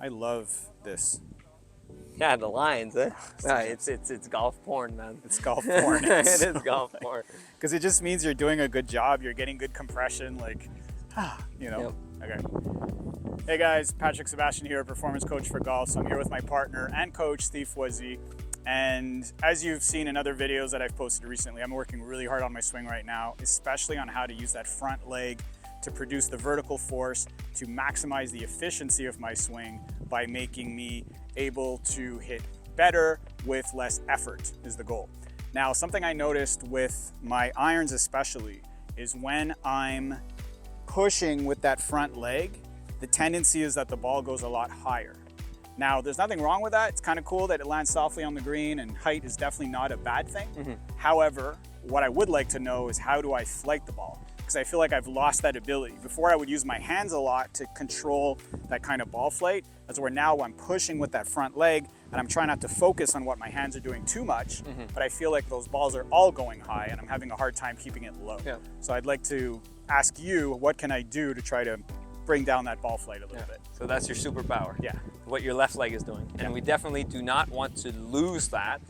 I love this. Yeah, the lines, eh? It's golf porn, man. It's golf porn. It is golf porn. Because it just means you're doing a good job. You're getting good compression, like, you know. Yep. Okay. Hey guys, Patrick Sebastien here, performance coach for golf. So I'm here with my partner and coach, Steve Foisy. And as you've seen in other videos that I've posted recently, I'm working really hard on my swing right now, especially on how to use that front leg to produce the vertical force to maximize the efficiency of my swing by making me able to hit better with less effort is the goal. Now, something I noticed with my irons especially is when I'm pushing with that front leg, the tendency is that the ball goes a lot higher. Now, there's nothing wrong with that. It's kind of cool that it lands softly on the green, and height is definitely not a bad thing. However, what I would like to know is how do I flight the ball? Because I feel like I've lost that ability. Before I would use my hands a lot to control that kind of ball flight. That's where now I'm pushing with that front leg and I'm trying not to focus on what my hands are doing too much, but I feel like those balls are all going high and I'm having a hard time keeping it low. Yeah. So I'd like to ask you, what can I do to try to bring down that ball flight a little bit? So that's your superpower. Yeah. What your left leg is doing. And we definitely do not want to lose that,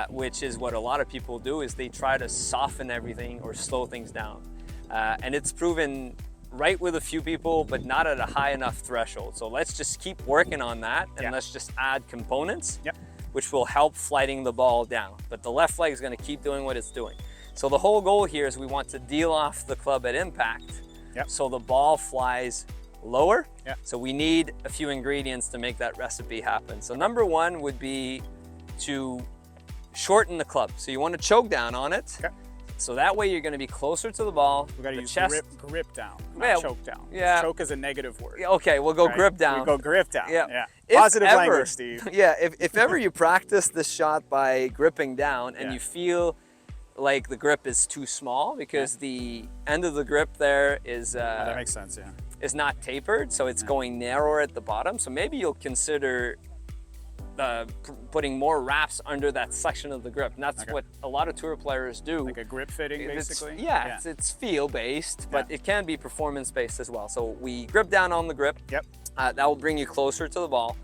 which is what a lot of people do, is they try to soften everything or slow things down. And it's proven right with a few people, but not at a high enough threshold. So let's just keep working on that, and let's just add components, which will help flighting the ball down. But the left leg is going to keep doing what it's doing. So the whole goal here is we want to deal off the club at impact, so the ball flies lower. So we need a few ingredients to make that recipe happen. So number one would be to shorten the club. So you want to choke down on it. So that way you're going to be closer to the ball. We got to use chest, grip down, not choke down. Yeah. Choke is a negative word. Okay, we'll go grip down. We go grip down. Yeah. Positive language, Steve. Yeah, if ever you practice this shot by gripping down and you feel like the grip is too small because the end of the grip there is that makes sense, is not tapered, so it's going narrower at the bottom. So maybe you'll consider putting more wraps under that section of the grip. And that's what a lot of tour players do. Like a grip fitting, basically? It's feel-based, but it can be performance-based as well. So we grip down on the grip. That will bring you closer to the ball.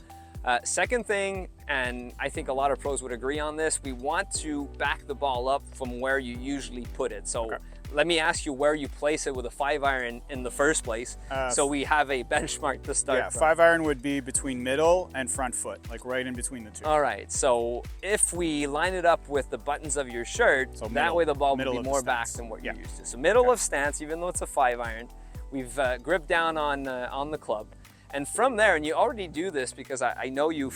Second thing, and I think a lot of pros would agree on this, we want to back the ball up from where you usually put it. So let me ask you where you place it with a 5-iron in the first place, so we have a benchmark to start from. 5-iron would be between middle and front foot, like right in between the two. All right, so if we line it up with the buttons of your shirt, so that way the ball will be more back than what you're used to. So middle of stance, even though it's a 5-iron, we've gripped down on the club. And from there, and you already do this because I know you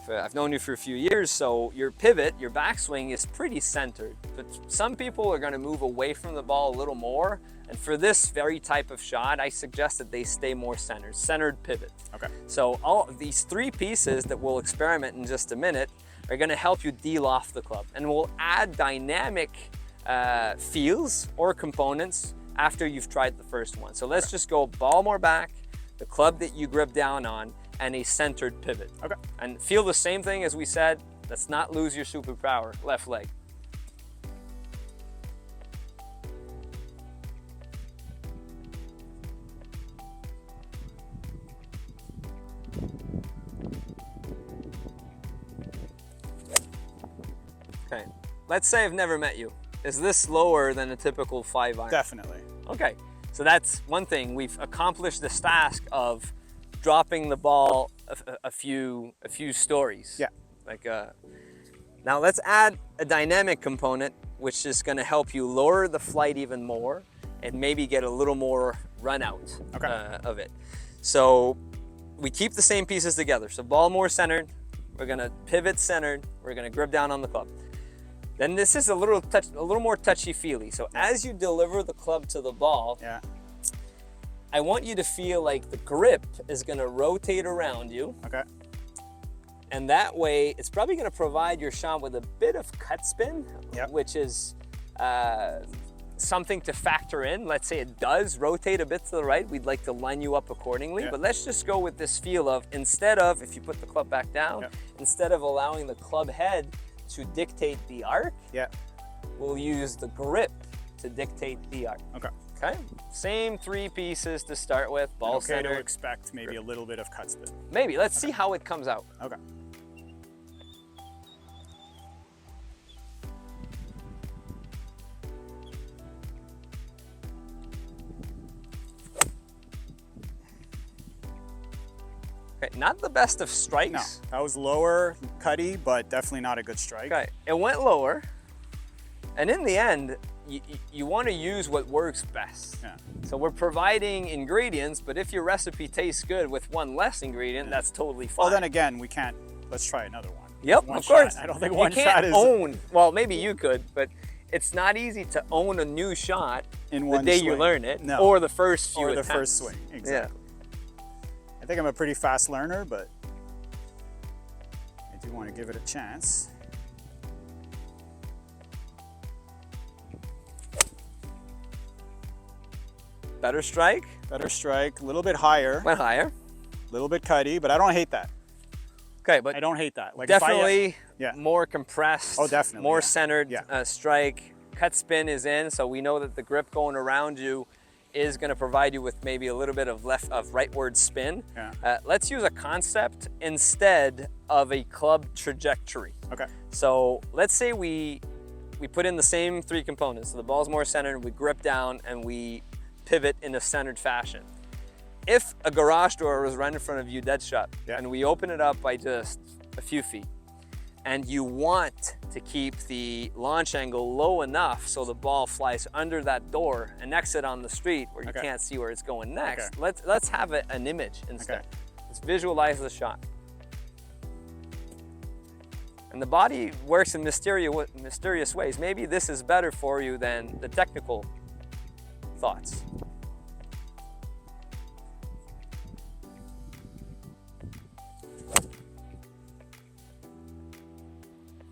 I've known you for a few years, so your pivot, your backswing is pretty centered. But some people are going to move away from the ball a little more. And for this very type of shot, I suggest that they stay more centered, centered pivot. So all of these three pieces that we'll experiment in just a minute are going to help you deal off the club. And we'll add dynamic feels or components after you've tried the first one. So let's just go ball more back, the club that you grip down on, and a centered pivot. And feel the same thing as we said. Let's not lose your superpower, left leg. Okay, let's say I've never met you. Is this lower than a typical 5-iron? Definitely. Okay, so that's one thing. We've accomplished this task of dropping the ball a few stories. Now let's add a dynamic component, which is going to help you lower the flight even more and maybe get a little more run out of it. So we keep the same pieces together. So ball more centered, we're going to pivot centered, we're going to grip down on the club. Then this is a little more touchy-feely. So as you deliver the club to the ball, I want you to feel like the grip is going to rotate around you. And that way, it's probably going to provide your shot with a bit of cut spin, which is something to factor in. Let's say it does rotate a bit to the right. We'd like to line you up accordingly. But let's just go with this feel of, instead of, if you put the club back down, instead of allowing the club head to dictate the arc, we'll use the grip to dictate the arc. Okay, same 3 pieces to start with, ball okay center. to expect maybe a little bit of cut spin. Maybe, let's see how it comes out. Okay. Okay, not the best of strikes. No, that was lower, cutty, but definitely not a good strike. Okay, it went lower, and in the end, you want to use what works best. Yeah. So we're providing ingredients, but if your recipe tastes good with one less ingredient, that's totally fine. Well, then again, we can't, let's try another one. Yep, One of course. shot. I don't think you one can't shot is own, well, maybe you could, but it's not easy to own a new shot in the one day swing. you learn it, No. or the first few Or the attempts. first swing, exactly. I think I'm a pretty fast learner, but I do want to give it a chance. Better strike, Better strike, a little bit higher, went higher. a little bit cutty, but I don't hate that. Okay, but I don't hate that. Like if definitely yeah. more compressed, Oh, definitely, more yeah. centered Yeah. strike. Cut spin is in, so we know that the grip going around you is going to provide you with maybe a little bit of rightward spin. Yeah. Let's use a concept instead of a club trajectory. Okay. So let's say we put in the same 3 components. So the ball's more centered, we grip down, and we pivot in a centered fashion. If a garage door was right in front of you dead shut, Yeah. and we open it up by just a few feet, and you want to keep the launch angle low enough so the ball flies under that door and exit on the street where you Okay. can't see where it's going next, Okay. let's have an image instead. Okay. Let's visualize the shot. And the body works in mysterious ways. Maybe this is better for you than the technical thoughts.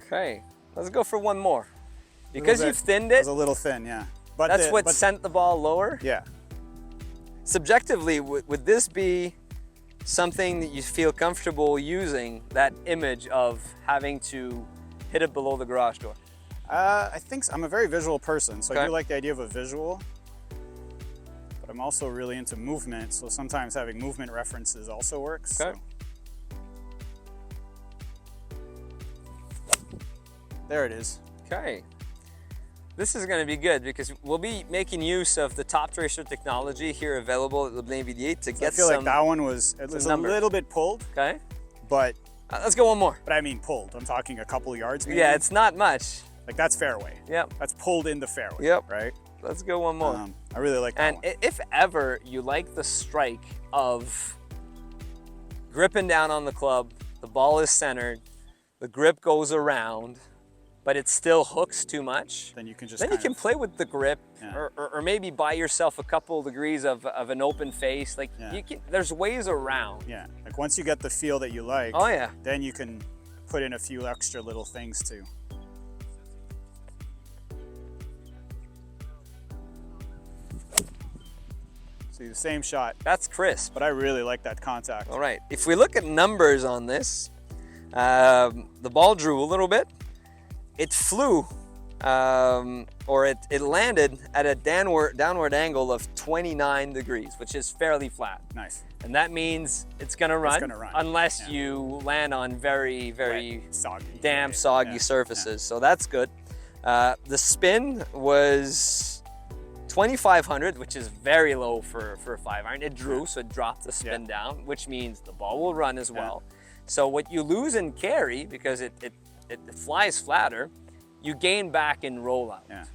Okay, let's go for one more. Because you've thinned It it, was a little thin, yeah. But that's what sent the ball lower. Yeah. Subjectively, would this be something that you feel comfortable using, that image of having to hit it below the garage door? I think so. I'm a very visual person, so I Okay. do like the idea of a visual. But I'm also really into movement, so sometimes having movement references also works. Okay. So. There it is. Okay. This is going to be good because we'll be making use of the top tracer technology here available at the Navy D8 to So get I feel some. like that one was a little bit pulled, Okay. but Let's go one more. I mean pulled. I'm talking a couple yards maybe. Yeah, it's not much. like that's fairway. Yep. That's pulled in the fairway. Yep. Right. Let's go one more. I really like that And one. if ever you like the strike of gripping down on the club, the ball is centered, the grip goes around, but it still hooks too much, Then you can just then you kind can of- play with the grip, Yeah. or maybe buy yourself a couple degrees of an open face. Like Yeah. you can, there's ways around. Yeah. Like once you get the feel that you like, Oh yeah. then you can put in a few extra little things too. See the same shot, That's crisp. but I really like that contact. All right, if we look at numbers on this, the ball drew a little bit. It flew, or it landed at a downward angle of 29 degrees, which is fairly flat. Nice. And that means it's gonna run, gonna run, unless yeah. you land on very Wet, soggy. damp, right? soggy Yeah, surfaces. So that's good. The spin was 2,500, which is very low for a 5-iron. It drew, so it dropped the spin down, which means the ball will run as well. So what you lose in carry, because it flies flatter, you gain back in rollout. Yeah.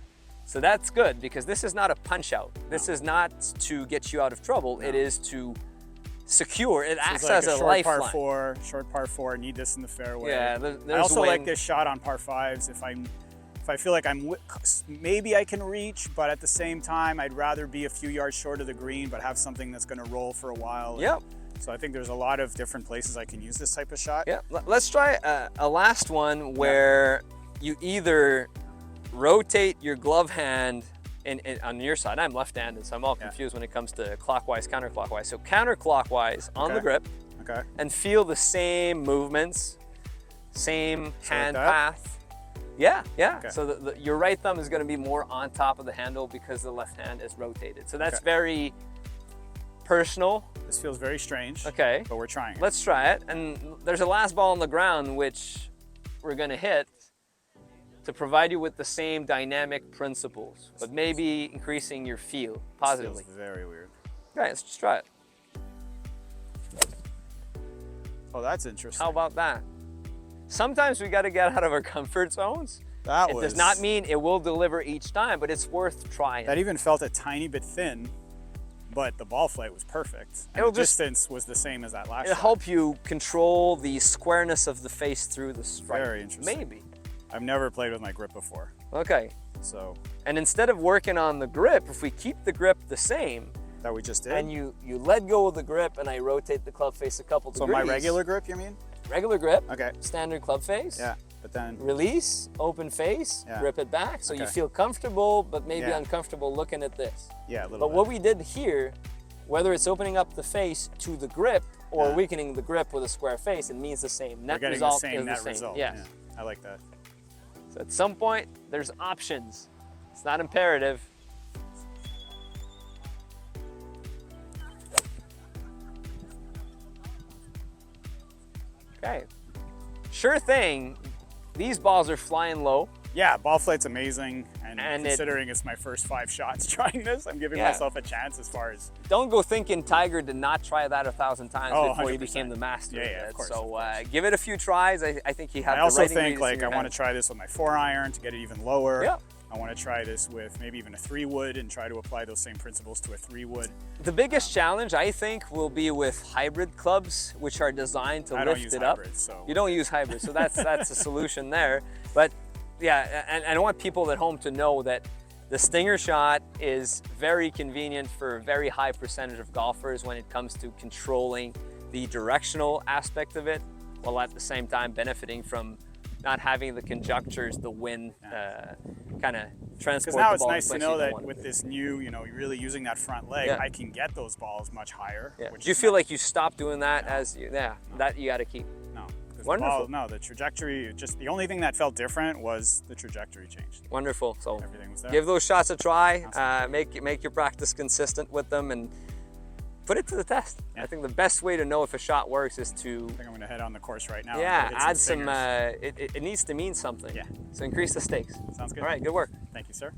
So that's good, because this is not a punch out. This is not to get you out of trouble. It is to secure. It So acts it's like as a short par lifeline. four, short par 4. Need this in the fairway. Yeah, there's I also like wind. this shot on par 5s. If I feel like maybe I can reach, but at the same time, I'd rather be a few yards short of the green, but have something that's going to roll for a while. Yep. So I think there's a lot of different places I can use this type of shot. Yeah, let's try a last one where you either rotate your glove hand on your side. I'm left-handed, so I'm all confused when it comes to clockwise, counterclockwise. So counterclockwise on the grip, Okay. and feel the same movements, same hand like that? path, Yeah, yeah. Okay. So your right thumb is going to be more on top of the handle because the left hand is rotated. So that's very personal. This feels very strange. Okay. But we're trying it. Let's try it. And there's a last ball on the ground which we're going to hit to provide you with the same dynamic principles, but maybe increasing your feel positively. This feels very weird. Okay, let's just try it. Oh, that's interesting. How about that? Sometimes we got to get out of our comfort zones. It does not mean it will deliver each time, but it's worth trying. That even felt a tiny bit thin, but the ball flight was perfect. And the distance was the same as that last shot. It'll help you control the squareness of the face through the strike. Very interesting. Maybe. I've never played with my grip before. Okay. So. And instead of working on the grip, if we keep the grip the same. That we just did. And you let go of the grip and I rotate the club face a couple degrees. So my regular grip, you mean? Regular grip. Okay. Standard club face. Yeah. But then release, open face, grip it back, so you feel comfortable, but maybe uncomfortable looking at this. Yeah, a little But bit. what we did here, whether it's opening up the face to the grip or weakening the grip with a square face, it means the same. Net result is the same. Result. Yes. Yeah, I like that. So at some point, there's options. It's not imperative. Okay. Sure thing, these balls are flying low. Yeah, ball flight's amazing, and considering it's my first 5 shots trying this, I'm giving myself a chance as far as... Don't go thinking Tiger did not try that 1,000 times before 100%. He became the master of it. Of course, so give it a few tries. I think he had I also think like I want to try this with my 4-iron to get it even lower. Yeah. I want to try this with maybe even a 3-wood and try to apply those same principles to a 3-wood. The biggest challenge, I think, will be with hybrid clubs, which are designed to lift it up. So. You don't use hybrids, so that's a solution there. But yeah, and I want people at home to know that the stinger shot is very convenient for a very high percentage of golfers when it comes to controlling the directional aspect of it, while at the same time benefiting from not having the conjunctures, the wind kind of transport the ball. Because now it's nice to know that with this new, really using that front leg, I can get those balls much higher. Yeah. Do you feel like you stopped doing that that you got to keep? No. Wonderful. The trajectory, just the only thing that felt different was the trajectory changed. Wonderful. So everything was there. Give those shots a try. Awesome. Make your practice consistent with them and put it to the test. Yeah. I think the best way to know if a shot works is to... I think I'm going to head on the course right now. Yeah, add some, it needs to mean something. Yeah. So increase the stakes. Sounds good. All right, good work. Thank you, sir.